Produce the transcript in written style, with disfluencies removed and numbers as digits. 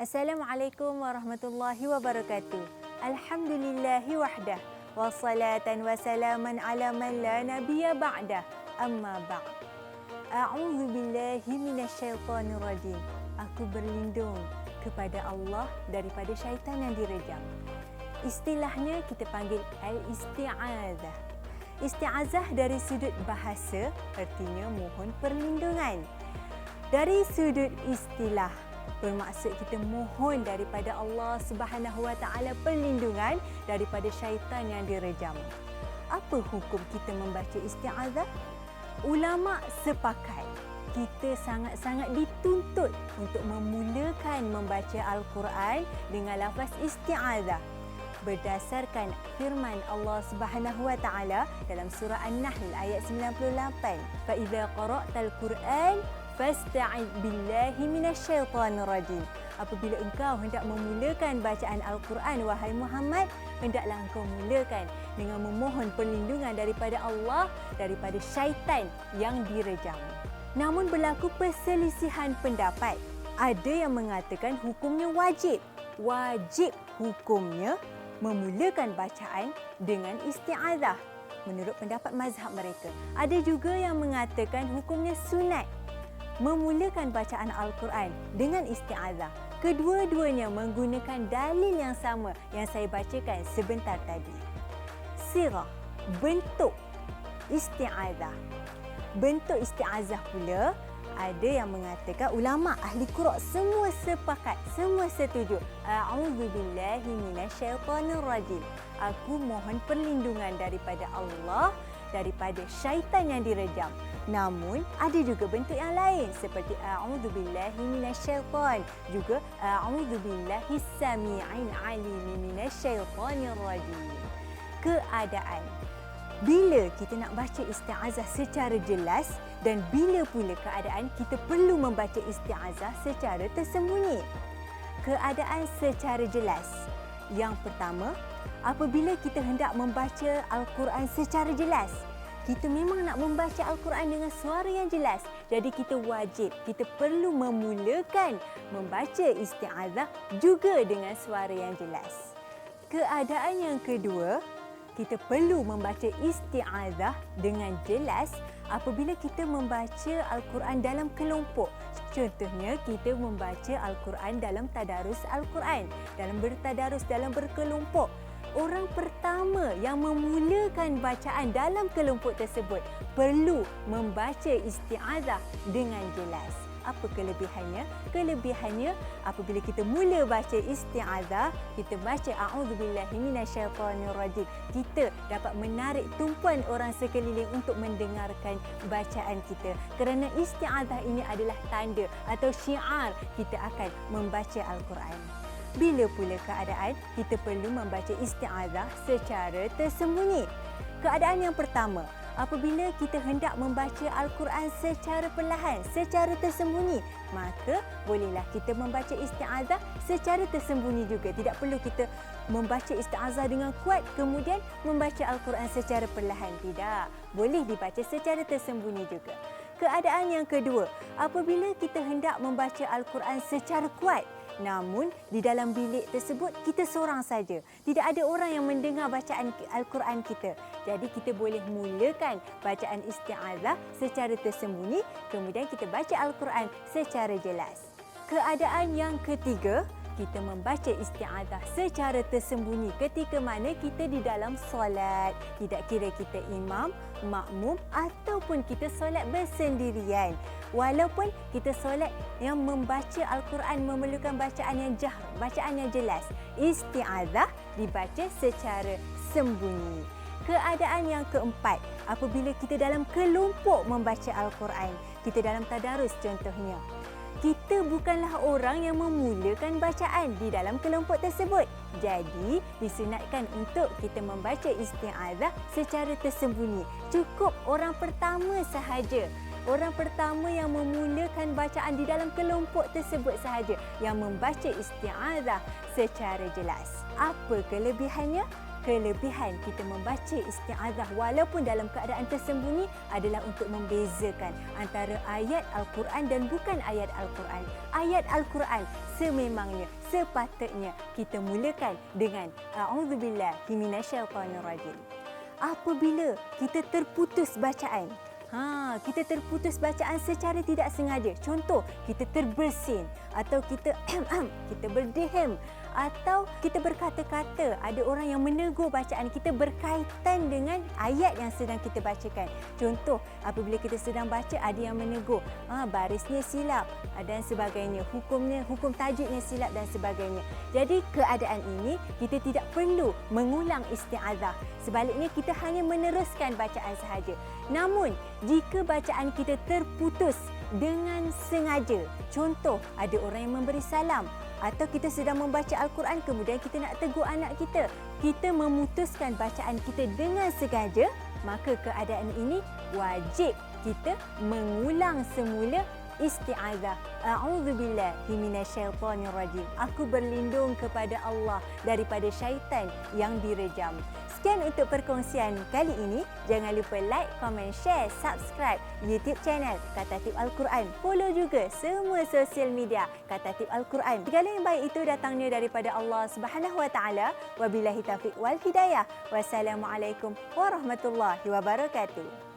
Assalamualaikum warahmatullahi wabarakatuh. Alhamdulillahi wahdah. Wassalatan wassalaman ala man la nabiyya ba'dah. Amma ba'd. A'udzu billahi minasyaitonir rajim. Aku berlindung kepada Allah daripada syaitan yang direjam. Istilahnya kita panggil al-isti'adzah. Isti'adzah dari sudut bahasa artinya mohon perlindungan. Dari sudut istilah bermaksud kita mohon daripada Allah Subhanahu Wa Taala perlindungan daripada syaitan yang direjam. Apa hukum kita membaca isti'adzah? Ulama sepakat kita sangat-sangat dituntut untuk memulakan membaca Al-Quran dengan lafaz isti'adzah berdasarkan firman Allah Subhanahu Wa Taala dalam surah An-Nahl ayat 98. Fa idza qara'tal Quran fasta'id billahi minasyaitonir rajim. Apabila engkau hendak memulakan bacaan Al-Quran, wahai Muhammad, hendaklah engkau mulakan dengan memohon perlindungan daripada Allah daripada syaitan yang direjam. Namun berlaku perselisihan pendapat. Ada yang mengatakan hukumnya wajib. Wajib hukumnya memulakan bacaan dengan isti'adzah menurut pendapat mazhab mereka. Ada juga yang mengatakan hukumnya sunat memulakan bacaan Al-Quran dengan isti'adzah. Kedua-duanya menggunakan dalil yang sama yang saya bacakan sebentar tadi. Sirah, bentuk isti'adzah. Bentuk isti'adzah pula ada yang mengatakan ulama ahli Qur'an semua sepakat, semua setuju. A'udzubillahi minasyaitonir rajim. Aku mohon perlindungan daripada Allah daripada syaitan yang direjam. Namun ada juga bentuk yang lain seperti a'udzubillahi minasyaitan, juga a'udzubillahis samii'il 'aliim minasyaitonir rajim. Keadaan bila kita nak baca isti'adzah secara jelas dan bila pula keadaan kita perlu membaca isti'adzah secara tersembunyi. Keadaan secara jelas. Yang pertama, apabila kita hendak membaca Al-Quran secara jelas. Kita memang nak membaca Al-Quran dengan suara yang jelas. Jadi kita wajib, kita perlu memulakan membaca isti'adzah juga dengan suara yang jelas. Keadaan yang kedua, kita perlu membaca isti'adzah dengan jelas apabila kita membaca Al-Quran dalam kelompok. Contohnya, kita membaca Al-Quran dalam tadarus Al-Quran, dalam bertadarus, dalam berkelompok. Orang pertama yang memulakan bacaan dalam kelompok tersebut perlu membaca isti'adzah dengan jelas. Apa kelebihannya? Kelebihannya apabila kita mula baca isti'adzah, kita baca a'udzubillahi minasyaitonir rajim, kita dapat menarik tumpuan orang sekeliling untuk mendengarkan bacaan kita. Kerana isti'adzah ini adalah tanda atau syiar kita akan membaca Al-Quran. Bila pula keadaan kita perlu membaca isti'adzah secara tersembunyi? Keadaan yang pertama, apabila kita hendak membaca Al-Quran secara perlahan, secara tersembunyi, maka bolehlah kita membaca isti'adzah secara tersembunyi juga. Tidak perlu kita membaca isti'adzah dengan kuat kemudian membaca Al-Quran secara perlahan. Tidak, boleh dibaca secara tersembunyi juga. Keadaan yang kedua, apabila kita hendak membaca Al-Quran secara kuat, namun di dalam bilik tersebut kita seorang saja. Tidak ada orang yang mendengar bacaan Al-Quran kita. Jadi kita boleh mulakan bacaan isti'adzah secara tersembunyi, kemudian kita baca Al-Quran secara jelas. Keadaan yang ketiga, kita membaca isti'adzah secara tersembunyi ketika mana kita di dalam solat. Tidak kira kita imam, makmum ataupun kita solat bersendirian. Walaupun kita solat yang membaca Al-Quran memerlukan bacaan yang jahr, bacaan yang jelas, isti'adzah dibaca secara sembunyi. Keadaan yang keempat, apabila kita dalam kelompok membaca Al-Quran, kita dalam tadarus contohnya, kita bukanlah orang yang memulakan bacaan di dalam kelompok tersebut. Jadi, disunatkan untuk kita membaca isti'adzah secara tersembunyi. Cukup orang pertama sahaja. Orang pertama yang memulakan bacaan di dalam kelompok tersebut sahaja yang membaca isti'adzah secara jelas. Apa kelebihannya? kelebihan kita membaca isti'adzah walaupun dalam keadaan tersembunyi adalah untuk membezakan antara ayat Al-Quran dan bukan ayat Al-Quran. Ayat Al-Quran sememangnya, sepatutnya kita mulakan dengan A'udzubillahi minasyaitonirrajim. Apabila kita terputus bacaan, kita terputus bacaan secara tidak sengaja. Contoh, kita terbersin atau kita kita berdehem atau kita berkata-kata, ada orang yang menegur bacaan kita berkaitan dengan ayat yang sedang kita bacakan. Contoh, apabila kita sedang baca ada yang menegur, barisnya silap dan sebagainya, hukum tajwidnya silap dan sebagainya. Jadi keadaan ini kita tidak perlu mengulang isti'adzah. Sebaliknya kita hanya meneruskan bacaan sahaja. Namun, jika bacaan kita terputus dengan sengaja, contoh ada orang yang memberi salam atau kita sedang membaca Al-Quran kemudian kita nak tegur anak kita, kita memutuskan bacaan kita dengan sengaja, maka keadaan ini wajib kita mengulang semula isti'adzah. A'udzubillahi minasyaitonirrajim. Aku berlindung kepada Allah daripada syaitan yang direjam. Sekian untuk perkongsian kali ini. Jangan lupa like, komen, share, subscribe YouTube channel Katatib Al-Quran. Follow juga semua sosial media Katatib Al-Quran. Segala yang baik itu datangnya daripada Allah Subhanahu Wa Taala. Wabillahi taufiq wal hidayah. Wassalamualaikum warahmatullahi wabarakatuh.